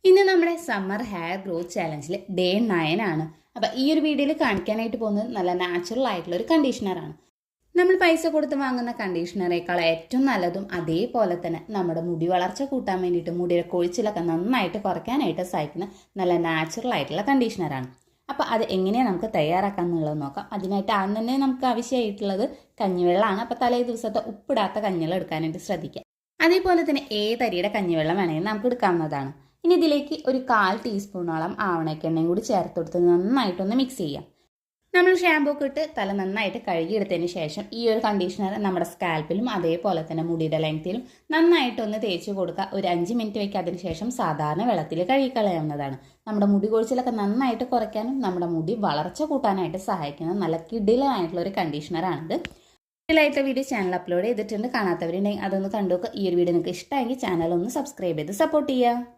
ഇന്ന് നമ്മുടെ summer hair growth ചാലഞ്ചിൽ day 9 ആണ്. അപ്പം ഈ ഒരു വീഡിയോയിൽ കാണിക്കാനായിട്ട് പോകുന്നത് നല്ല നാച്ചുറൽ ആയിട്ടുള്ള ഒരു കണ്ടീഷണറാണ്. നമ്മൾ പൈസ കൊടുത്ത് വാങ്ങുന്ന കണ്ടീഷണറേക്കാൾ ഏറ്റവും നല്ലതും അതേപോലെ തന്നെ നമ്മുടെ മുടി വളർച്ച കൂട്ടാൻ വേണ്ടിയിട്ട് മുടിയുടെ കൊഴിച്ചിലൊക്കെ നന്നായിട്ട് കുറയ്ക്കാനായിട്ട് സഹായിക്കുന്ന നല്ല നാച്ചുറൽ ആയിട്ടുള്ള കണ്ടീഷണറാണ്. അപ്പോൾ അത് എങ്ങനെയാണ് നമുക്ക് തയ്യാറാക്കാം എന്നുള്ളത് നോക്കാം. അതിനായിട്ട് ആദ്യം തന്നെ നമുക്ക് ആവശ്യമായിട്ടുള്ളത് കഞ്ഞിവെള്ളമാണ്. അപ്പോൾ തലേ ദിവസത്തെ ഉപ്പിടാത്ത കഞ്ഞിവെള്ളം എടുക്കാനായിട്ട് ശ്രദ്ധിക്കാം. അതേപോലെ തന്നെ ഏതരിയുടെ കഞ്ഞിവെള്ളം വേണമെങ്കിൽ നമുക്ക് എടുക്കാവുന്നതാണ്. ഇനി ഇതിലേക്ക് ഒരു 1/4 ടീസ്പൂണോളം ആവണക്കെണ്ണയും കൂടി ചേർത്ത് കൊടുത്ത് നന്നായിട്ടൊന്ന് മിക്സ് ചെയ്യാം. നമ്മൾ ഷാമ്പൂ ഒക്കെ ഇട്ട് തല നന്നായിട്ട് കഴുകിയെടുത്തതിന് ശേഷം ഈ ഒരു കണ്ടീഷണർ നമ്മുടെ സ്കാൽപ്പിലും അതേപോലെ തന്നെ മുടിയുടെ ലെങ്ത്തിലും നന്നായിട്ടൊന്ന് തേച്ച് കൊടുക്കുക. ഒരു 5 മിനിറ്റ് വയ്ക്കുക. അതിനുശേഷം സാധാരണ വെള്ളത്തിൽ കഴുകിക്കളയാവുന്നതാണ്. നമ്മുടെ മുടി കൊഴിച്ചിലൊക്കെ നന്നായിട്ട് കുറയ്ക്കാനും നമ്മുടെ മുടി വളർച്ച കൂട്ടാനായിട്ട് സഹായിക്കുന്ന നല്ല കിടിലമായിട്ടുള്ള ഒരു കണ്ടീഷണറാണിത്. ായിട്ടുള്ള വീഡിയോ ചാനൽ അപ്ലോഡ് ചെയ്തിട്ടുണ്ട്. കാണാത്തവരുണ്ടെങ്കിൽ അതൊന്ന് കണ്ടുനോക്കുക. ഈ ഒരു വീഡിയോ നിങ്ങൾക്ക് ഇഷ്ടമെങ്കിൽ ചാനൽ ഒന്ന് സബ്സ്ക്രൈബ് ചെയ്ത് സപ്പോർട്ട് ചെയ്യുക.